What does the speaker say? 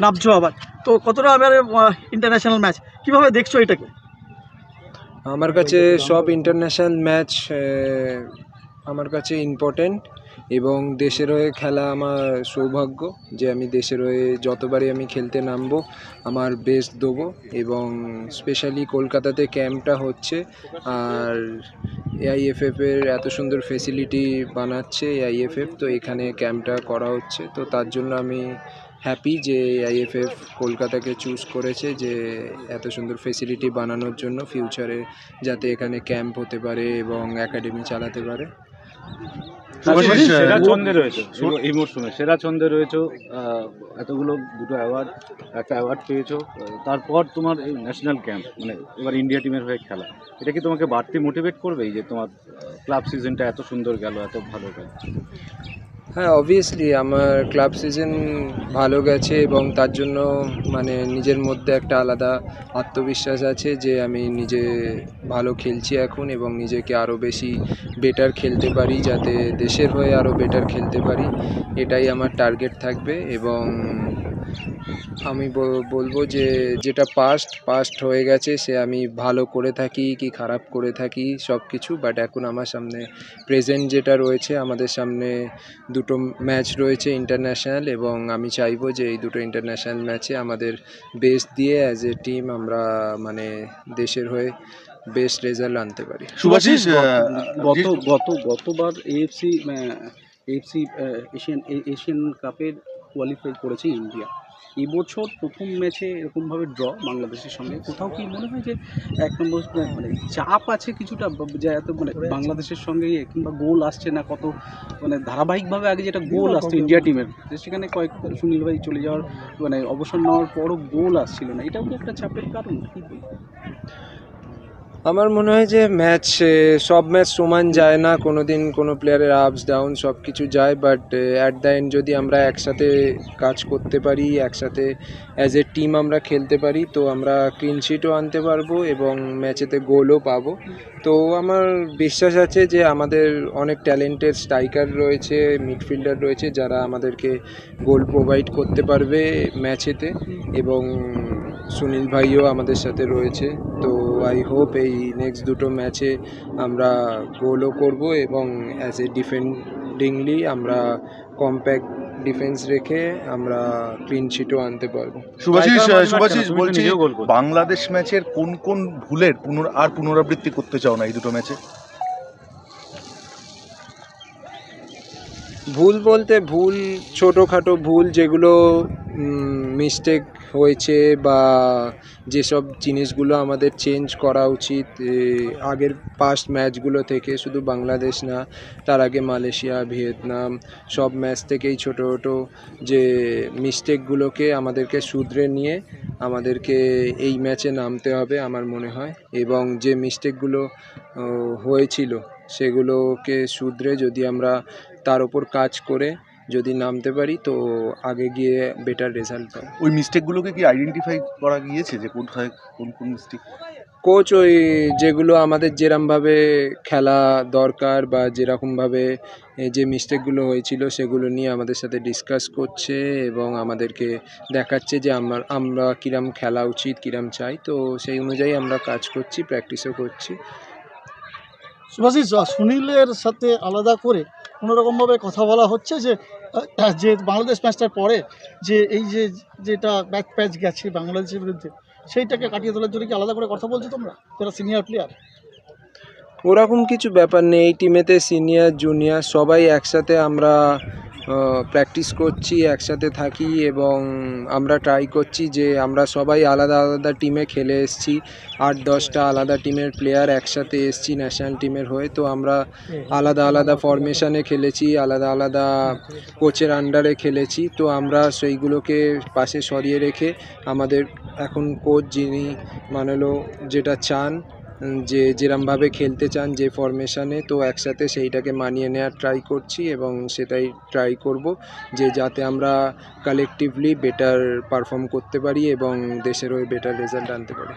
নামছো আবার, তো কতটা আবার ইন্টারন্যাশনাল ম্যাচ কীভাবে দেখছো এটাকে? আমার কাছে সব ইন্টারন্যাশনাল ম্যাচ আমার কাছে ইম্পর্টেন্ট এবং দেশের হয়ে খেলা আমার সৌভাগ্য যে আমি দেশের হয়ে যতবারই আমি খেলতে নামবো আমার বেস্ট দেবো। এবং স্পেশালি কলকাতাতে ক্যাম্পটা হচ্ছে, আর এআইএফএফের এত সুন্দর ফেসিলিটি বানাচ্ছে এআইএফএফ, তো এখানে ক্যাম্পটা করা হচ্ছে, তো তার জন্য আমি হ্যাপি যে আইএফএফ কলকাতাকে চুজ করেছে যে এত সুন্দর ফেসিলিটি বানানোর জন্য ফিউচারে যাতে এখানে ক্যাম্প হতে পারে এবং একাডেমি চালাতে পারে। সেরা ছন্দে রয়েছে এই মরশুমে, সেরা ছন্দে রয়েছে, এতগুলো দুটো অ্যাওয়ার্ড, একটা অ্যাওয়ার্ড পেয়েছো, তারপর তোমার এই ন্যাশনাল ক্যাম্প মানে এবার ইন্ডিয়া টিমের হয়ে খেলা, এটা কি তোমাকে বাড়তি মোটিভেট করবে যে তোমার ক্লাব সিজনটা এত সুন্দর গেল, এত ভালো গেল? হ্যাঁ, অবভিয়াসলি আমার ক্লাব সিজন ভালো গেছে এবং তার জন্য মানে নিজের মধ্যে একটা আলাদা আত্মবিশ্বাস আছে যে আমি নিজে ভালো খেলছি এখন এবং নিজেকে আরও বেশি বেটার খেলতে পারি, যাতে দেশের হয়ে আরও বেটার খেলতে পারি, এটাই আমার টার্গেট থাকবে। এবং আমি বলবো যে যেটা পাস্ট হয়ে গেছে সে আমি ভালো করে থাকি কি খারাপ করে থাকি সব কিছু, বাট এখন আমার সামনে প্রেজেন্ট যেটা রয়েছে, আমাদের সামনে দুটো ম্যাচ রয়েছে ইন্টারন্যাশনাল, এবং আমি চাইবো যে এই দুটো ইন্টারন্যাশনাল ম্যাচে আমাদের বেস্ট দিয়ে অ্যাজ এ টিম আমরা মানে দেশের হয়ে বেস্ট রেজাল্ট আনতে পারি। শুভাশিস, গতবার এএফসি এশিয়ান কাপের কোয়ালিফাই করেছে ইন্ডিয়া। এবছর প্রথম ম্যাচে এরকমভাবে ড্র বাংলাদেশের সঙ্গে, কোথাও কি মনে হয় যে এক নম্বর মানে চাপ আছে কিছুটা, যে এত মানে বাংলাদেশের সঙ্গে কিংবা গোল আসছে না, কত মানে ধারাবাহিকভাবে আগে যেটা গোল আসছে ইন্ডিয়া টিমের, সেখানে কয়েক সুনীল ভাই চলে যাওয়ার মানে অবসর নেওয়ার পরও গোল আসছিল না, এটাও কি একটা চাপের কারণ? কি আমার মনে হয় যে সব ম্যাচ সমান যায় না, কোনো দিন কোনো প্লেয়ারের আপস ডাউন সব কিছু যায়, বাট অ্যাট দ্য এন্ড যদি আমরা একসাথে কাজ করতে পারি, একসাথে অ্যাজ এ টিম আমরা খেলতে পারি, তো আমরা ক্লিন শিটও আনতে পারবো এবং ম্যাচেতে গোলও পাবো। তো আমার বিশ্বাস আছে যে আমাদের অনেক ট্যালেন্টেড স্ট্রাইকার রয়েছে, মিডফিল্ডার রয়েছে যারা আমাদেরকে গোল প্রোভাইড করতে পারবে ম্যাচেতে, এবং সুনীল ভাইও আমাদের সাথে রয়েছে। তো আই হোপ এই নেক্সট দুটো ম্যাচে আমরা গোলও করব এবং অ্যাজ এ ডিফেন্ডিংলি আমরা কম্প্যাক্ট ডিফেন্স রেখে আমরা ক্লিন শিটও আনতে পারবো। শুভাশিস বলছি, বাংলাদেশ ম্যাচের কোন কোন ভুলের পুনরাবৃত্তি করতে চাও না এই দুটো ম্যাচে? ভুল বলতে ছোটোখাটো ভুল যেগুলো মিস্টেক হয়েছে বা যেসব জিনিসগুলো আমাদের চেঞ্জ করা উচিত আগের পাস্ট ম্যাচগুলো থেকে, শুধু বাংলাদেশ না, তার আগে মালয়েশিয়া, ভিয়েতনাম, সব ম্যাচ থেকেই ছোটো ছোটো যে মিস্টেকগুলোকে আমাদেরকে শুধরে নিয়ে আমাদেরকে এই ম্যাচে নামতে হবে আমার মনে হয়, এবং যে মিস্টেকগুলো হয়েছিল সেগুলোকে শুধরে যদি আমরা তার ওপর কাজ করে যদি নামতে পারি তো আগে গিয়ে বেটার রেজাল্ট পাবো। ওই মিস্টেকগুলোকে কি আইডেন্টিফাই করা গিয়েছে যে কোথায় কোন কোন মিস্টেক? কোচ ওই যেগুলো আমাদের যেরকমভাবে খেলা দরকার বা যেরকমভাবে যে মিস্টেকগুলো হয়েছিল সেগুলো নিয়ে আমাদের সাথে ডিসকাস করছে এবং আমাদেরকে দেখাচ্ছে যে আমরা কীরকম খেলা উচিত, কীরকম চাই, তো সেই অনুযায়ী আমরা কাজ করছি, প্র্যাকটিসও করছি। শুভাশিস, সুনীলের সাথে আলাদা করে কোনোরকমভাবে কথা বলা হচ্ছে যে যে বাংলাদেশ ম্যাচটার পরে যে এই যেটা ব্যাক প্যাচ গেছে বাংলাদেশের বিরুদ্ধে, সেইটাকে কাটিয়ে তোলার জন্য কি আলাদা করে কথা বলছো তোমরা যারা সিনিয়র প্লেয়ার? ওরকম কিছু ব্যাপার নেই, এই টিমেতে সিনিয়র জুনিয়র সবাই একসাথে আমরা প্র্যাকটিস করছি, একসাথে থাকি এবং আমরা ট্রাই করছি যে আমরা সবাই আলাদা আলাদা টিমে খেলে এসেছি, 8-10টা আলাদা টিমের প্লেয়ার একসাথে এসেছি ন্যাশনাল টিমের হয়ে, তো আমরা আলাদা আলাদা ফরমেশনে খেলেছি, আলাদা আলাদা কোচের আন্ডারে খেলেছি, তো আমরা সেইগুলোকে পাশে সরিয়ে রেখে আমাদের এখন কোচ যিনি মানলো যেটা চান, যে যেরমভাবে খেলতে চান যে ফরমেশনে, তো একসাথে সেইটাকে মানিয়ে নেওয়ার ট্রাই করছি এবং সেটাই ট্রাই করব যে যাতে আমরা কালেকটিভলি বেটার পারফর্ম করতে পারি এবং দেশের হয়ে বেটার রেজাল্ট আনতে পারি।